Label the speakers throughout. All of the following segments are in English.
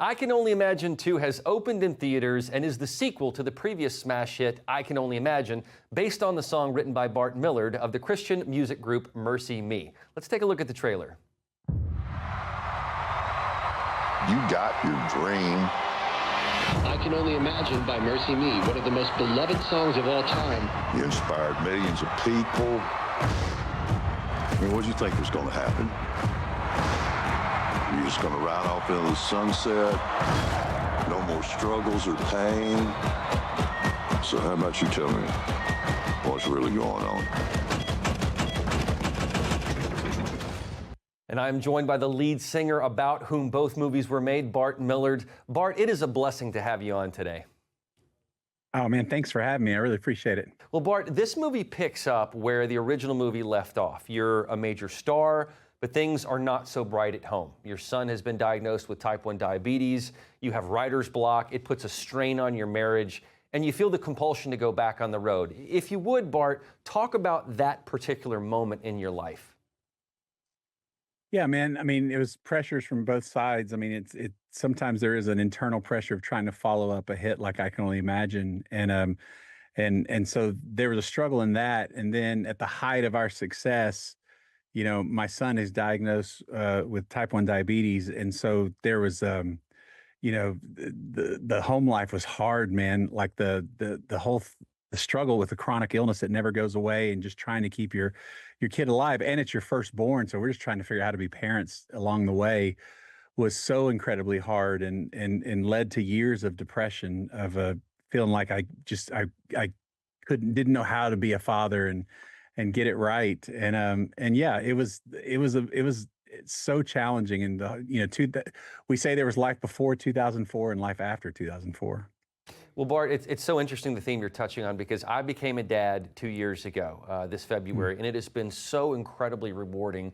Speaker 1: I Can Only Imagine 2 has opened in theaters and is the sequel to the previous smash hit, I Can Only Imagine, based on the song written by Bart Millard of the Christian music group MercyMe. Let's take a look at the trailer.
Speaker 2: You got your dream.
Speaker 3: I Can Only Imagine by MercyMe, one of the most beloved songs of all time.
Speaker 2: You inspired millions of people. I mean, what did you think was going to happen? You're just going to ride off into the sunset, no more struggles or pain. So how about you tell me what's really going on?
Speaker 1: And I'm joined by the lead singer about whom both movies were made, Bart Millard. Bart, it is a blessing to have you on today.
Speaker 4: Oh, man, thanks for having me. I really appreciate it.
Speaker 1: Well, Bart, this movie picks up where the original movie left off. You're a major star, but things are not so bright at home. Your son has been diagnosed with type 1 diabetes. You have writer's block. It puts a strain on your marriage, and you feel the compulsion to go back on the road. If you would, Bart, talk about that particular moment in your life.
Speaker 4: Yeah, man. I mean, it was pressures from both sides. I mean, it sometimes there is an internal pressure of trying to follow up a hit like I Can Only Imagine. And so there was a struggle in that. And then at the height of our success, you know, my son is diagnosed with type 1 diabetes. And so there was you know, the home life was hard, man. Like the whole the struggle with the chronic illness that never goes away and just trying to keep your kid alive. And it's your firstborn. So we're just trying to figure out how to be parents along the way was so incredibly hard and led to years of depression of feeling like I didn't know how to be a father and get it right. And yeah, it was so challenging. And we say there was life before 2004 and life after 2004.
Speaker 1: Well, Bart, it's so interesting the theme you're touching on because I became a dad 2 years ago, this February, and it has been so incredibly rewarding,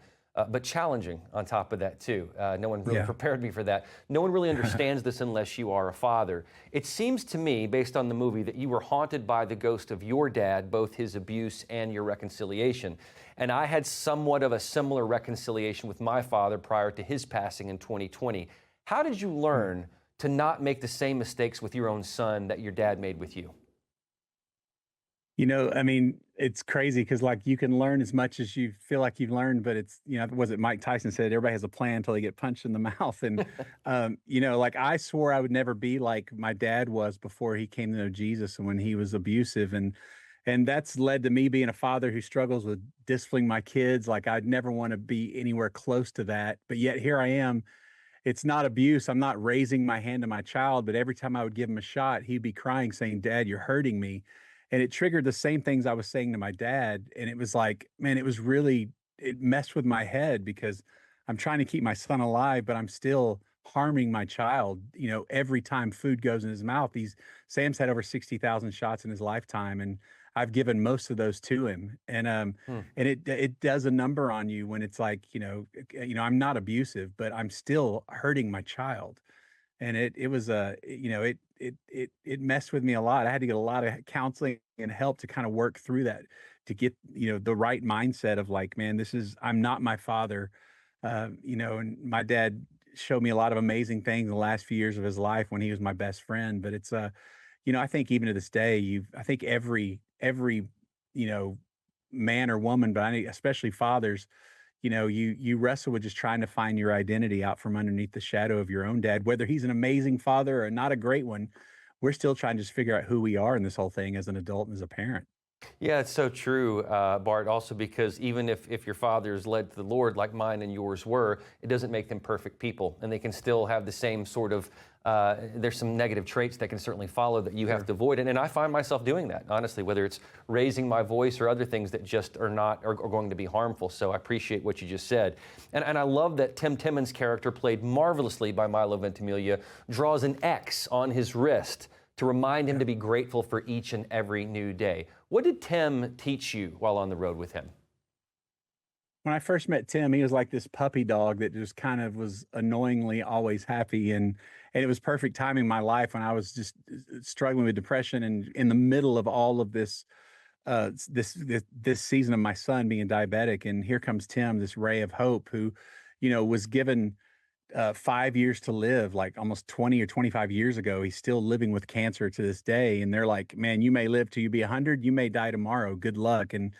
Speaker 1: but challenging on top of that too. No one really prepared me for that. No one really understands this unless you are a father. It seems to me, based on the movie, that you were haunted by the ghost of your dad, both his abuse and your reconciliation. And I had somewhat of a similar reconciliation with my father prior to his passing in 2020. How did you learn to not make the same mistakes with your own son that your dad made with you?
Speaker 4: You know, I mean, it's crazy because like you can learn as much as you feel like you've learned, but it's, you know, was it Mike Tyson said, everybody has a plan until they get punched in the mouth. And, you know, like I swore I would never be like my dad was before he came to know Jesus and when he was abusive. And that's led to me being a father who struggles with disciplining my kids. Like I'd never want to be anywhere close to that. But yet here I am. It's not abuse. I'm not raising my hand to my child, but every time I would give him a shot, he'd be crying saying, "Dad, you're hurting me." And it triggered the same things I was saying to my dad. And it was like, man, it messed with my head because I'm trying to keep my son alive, but I'm still harming my child. You know, every time food goes in his mouth, Sam's had over 60,000 shots in his lifetime. And I've given most of those to him. And it does a number on you when it's like, I'm not abusive, but I'm still hurting my child. And it messed with me a lot. I had to get a lot of counseling and help to kind of work through that, to get, the right mindset of like, man, I'm not my father. And my dad showed me a lot of amazing things in the last few years of his life when he was my best friend. But it's, I think even to this day, I think every, man or woman, but especially fathers, you wrestle with just trying to find your identity out from underneath the shadow of your own dad, whether he's an amazing father or not a great one. We're still trying to just figure out who we are in this whole thing as an adult and as a parent.
Speaker 1: Yeah, it's so true, Bart, also because even if your father is led to the Lord like mine and yours were, it doesn't make them perfect people. And they can still have the same sort of, there's some negative traits that can certainly follow that you have to avoid. And I find myself doing that, honestly, whether it's raising my voice or other things that just are going to be harmful. So I appreciate what you just said. And I love that Tim Timmons' character, played marvelously by Milo Ventimiglia, draws an X on his wrist to remind him to be grateful for each and every new day. What did Tim teach you while on the road with him?
Speaker 4: When I first met Tim, he was like this puppy dog that just kind of was annoyingly always happy. And it was perfect timing in my life when I was just struggling with depression and in the middle of all of this season of my son being diabetic. And here comes Tim, this ray of hope who, was given 5 years to live, like almost 20 or 25 years ago. He's still living with cancer to this day. And they're like, man, you may live till you be 100, you may die tomorrow. Good luck. And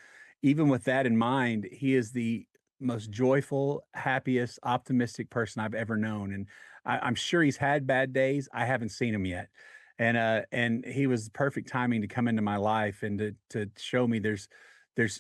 Speaker 4: even with that in mind, he is the most joyful, happiest, optimistic person I've ever known. And I'm sure he's had bad days. I haven't seen him yet. And he was perfect timing to come into my life and to show me there's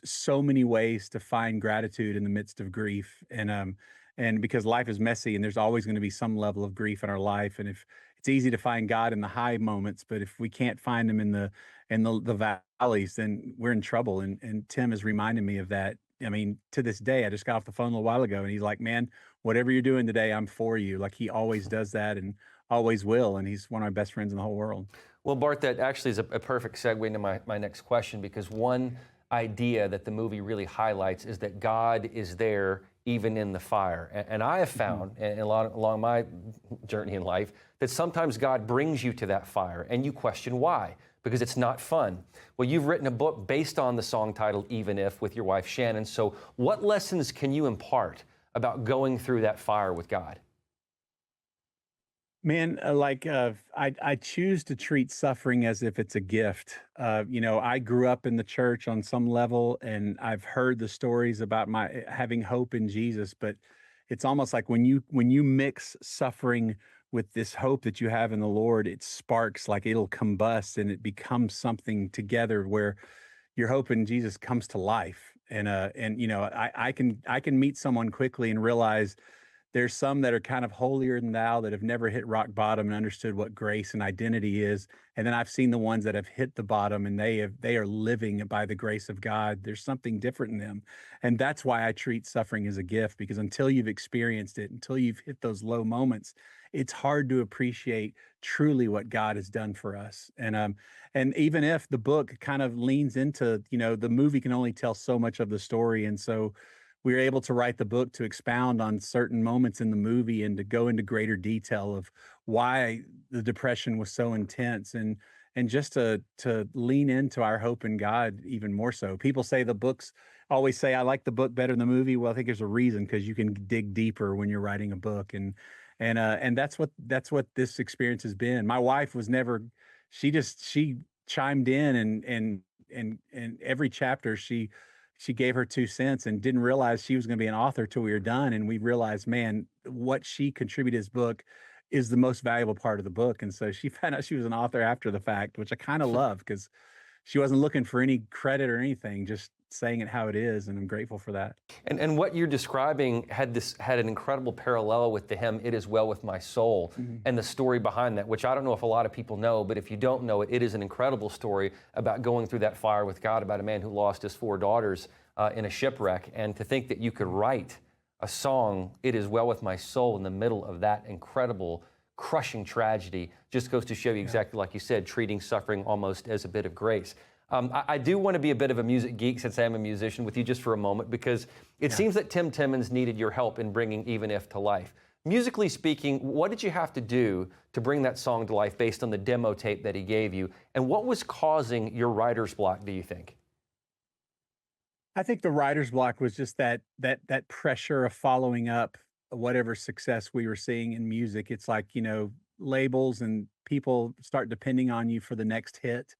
Speaker 4: so many ways to find gratitude in the midst of grief. And because life is messy and there's always going to be some level of grief in our life. And if it's easy to find God in the high moments, but if we can't find him in the valleys, then we're in trouble. And Tim has reminded me of that. I mean, to this day, I just got off the phone a little while ago and he's like, man, whatever you're doing today, I'm for you. Like he always does that and always will. And he's one of my best friends in the whole world.
Speaker 1: Well, Bart, that actually is a perfect segue into my next question, because one idea that the movie really highlights is that God is there even in the fire. And I have found, and along my journey in life, that sometimes God brings you to that fire and you question why, because it's not fun. Well, you've written a book based on the song titled Even If with your wife, Shannon. So what lessons can you impart about going through that fire with God?
Speaker 4: Man, I choose to treat suffering as if it's a gift. I grew up in the church on some level, and I've heard the stories about my having hope in Jesus. But it's almost like when you mix suffering with this hope that you have in the Lord, it sparks, like it'll combust, and it becomes something together where your hope in Jesus comes to life. I can meet someone quickly and realize there's some that are kind of holier than thou that have never hit rock bottom and understood what grace and identity is. And then I've seen the ones that have hit the bottom and they are living by the grace of God. There's something different in them. And that's why I treat suffering as a gift, because until you've experienced it, until you've hit those low moments, it's hard to appreciate truly what God has done for us. And even if the book kind of leans into, the movie can only tell so much of the story. And so we were able to write the book to expound on certain moments in the movie and to go into greater detail of why the depression was so intense, and just to lean into our hope in God even more so. People say the books always say I like the book better than the movie. Well, I think there's a reason, because you can dig deeper when you're writing a book, and that's what this experience has been. My wife was never, she chimed in, and every chapter she gave her 2 cents and didn't realize she was going to be an author till we were done. And we realized, man, what she contributed to this book is the most valuable part of the book. And so she found out she was an author after the fact, which I kind of love, because she wasn't looking for any credit or anything, just saying it how it is. And I'm grateful for that.
Speaker 1: And what you're describing had an incredible parallel with the hymn, It Is Well With My Soul, and the story behind that, which I don't know if a lot of people know, but if you don't know it, it is an incredible story about going through that fire with God, about a man who lost his 4 daughters in a shipwreck. And to think that you could write a song, It Is Well With My Soul, in the middle of that incredible, crushing tragedy, just goes to show you exactly like you said, treating suffering almost as a bit of grace. I do want to be a bit of a music geek, since I am a musician, with you just for a moment, because it seems that Tim Timmons needed your help in bringing Even If to life. Musically speaking, what did you have to do to bring that song to life based on the demo tape that he gave you? And what was causing your writer's block, do you think?
Speaker 4: I think the writer's block was just that pressure of following up whatever success we were seeing in music. It's like, labels and people start depending on you for the next hit.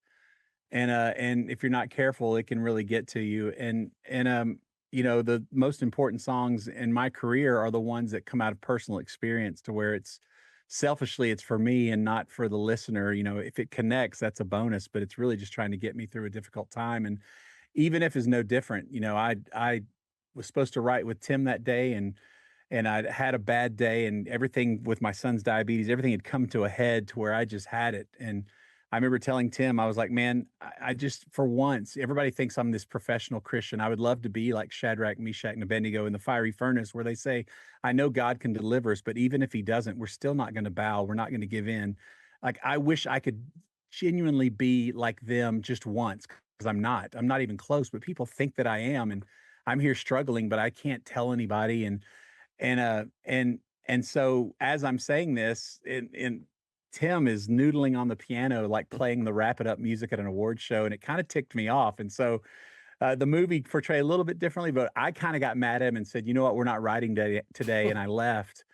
Speaker 4: And if you're not careful, it can really get to you. The most important songs in my career are the ones that come out of personal experience, to where it's selfishly, it's for me and not for the listener. If it connects, that's a bonus, but it's really just trying to get me through a difficult time. And Even If is no different. I was supposed to write with Tim that day, and I had a bad day, and everything with my son's diabetes, everything had come to a head to where I just had it. And I remember telling Tim, I was like, man, I just, for once, everybody thinks I'm this professional Christian. I would love to be like Shadrach, Meshach, and Abednego in the fiery furnace, where they say, I know God can deliver us, but even if he doesn't, we're still not going to bow. We're not going to give in. Like, I wish I could genuinely be like them just once, because I'm not even close, but people think that I am. And I'm here struggling, but I can't tell anybody. And so as I'm saying this, and Tim is noodling on the piano, like playing the Wrap It Up music at an award show, and it kind of ticked me off. And so the movie portrayed a little bit differently, but I kind of got mad at him and said, you know what, we're not writing today, and I left.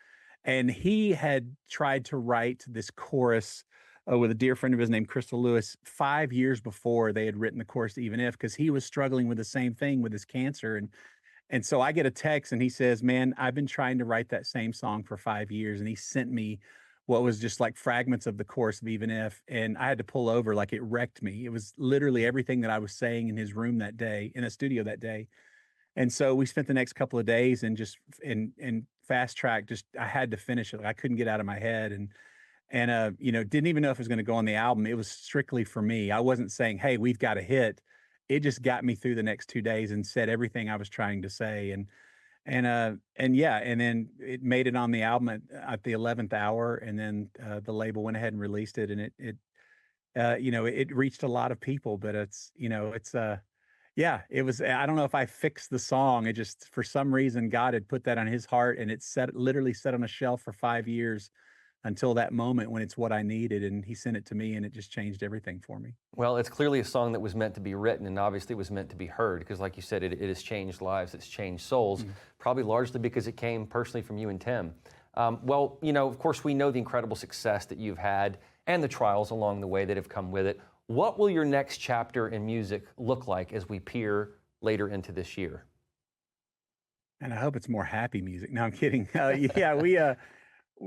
Speaker 4: And he had tried to write this chorus with a dear friend of his named Crystal Lewis 5 years before they had written the chorus to Even If, because he was struggling with the same thing with his cancer. And so I get a text and he says, "Man, I've been trying to write that same song for 5 years." And he sent me what was just like fragments of the chorus of Even If. And I had to pull over, like it wrecked me. It was literally everything that I was saying in his room that day, in a studio that day. And so we spent the next couple of days and just in fast track, just I had to finish it. Like, I couldn't get out of my head. And you know, didn't even know if it was going to go on the album. It was strictly for me. I wasn't saying, "Hey, we've got a hit." It just got me through the next 2 days and said everything I was trying to say. And yeah, and then it made it on the album at the 11th hour, and then the label went ahead and released it, and you know, it reached a lot of people. But it's, you know, it's yeah, it was. I don't know if I fixed the song. It just, for some reason, God had put that on his heart, and it literally sat on a shelf for 5 years until that moment when it's what I needed. And he sent it to me, and it just changed everything for me.
Speaker 1: Well, it's clearly a song that was meant to be written, and obviously it was meant to be heard, because like you said, it has changed lives, it's changed souls, probably largely because it came personally from you and Tim. Well, you know, of course, we know the incredible success that you've had and the trials along the way that have come with it. What will your next chapter in music look like as we peer later into this year?
Speaker 4: And I hope it's more happy music. No, I'm kidding. Yeah,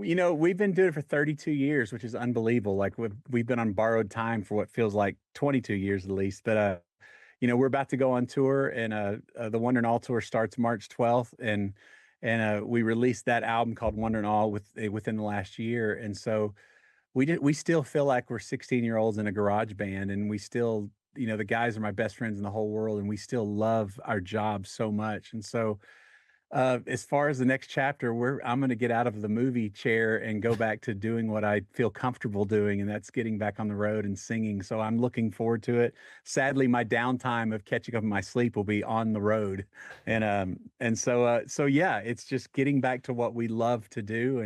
Speaker 4: you know, we've been doing it for 32 years, which is unbelievable. Like, we've been on borrowed time for what feels like 22 years at least. But you know, we're about to go on tour, and the Wonder and All tour starts March 12th, and we released that album called Wonder and All within the last year. And so we still feel like we're 16-year-olds in a garage band, and we still, you know, the guys are my best friends in the whole world, and we still love our job so much. And so as far as the next chapter, I'm going to get out of the movie chair and go back to doing what I feel comfortable doing, and that's getting back on the road and singing. So I'm looking forward to it. Sadly, my downtime of catching up in my sleep will be on the road, and so yeah, it's just getting back to what we love to do,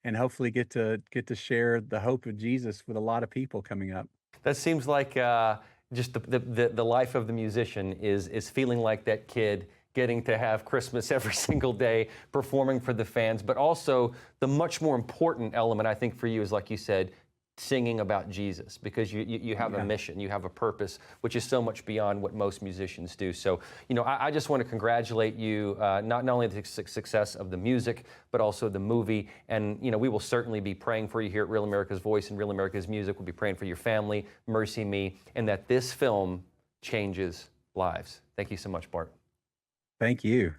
Speaker 4: and hopefully get to share the hope of Jesus with a lot of people coming up.
Speaker 1: That seems like just the life of the musician is feeling like that kid getting to have Christmas every single day, performing for the fans, but also the much more important element, I think, for you is, like you said, singing about Jesus, because you have a mission, you have a purpose, which is so much beyond what most musicians do. So, you know, I just want to congratulate you, not only the success of the music, but also the movie. And, you know, we will certainly be praying for you here at Real America's Voice and Real America's Music. We'll be praying for your family, MercyMe, and that this film changes lives. Thank you so much, Bart.
Speaker 4: Thank you.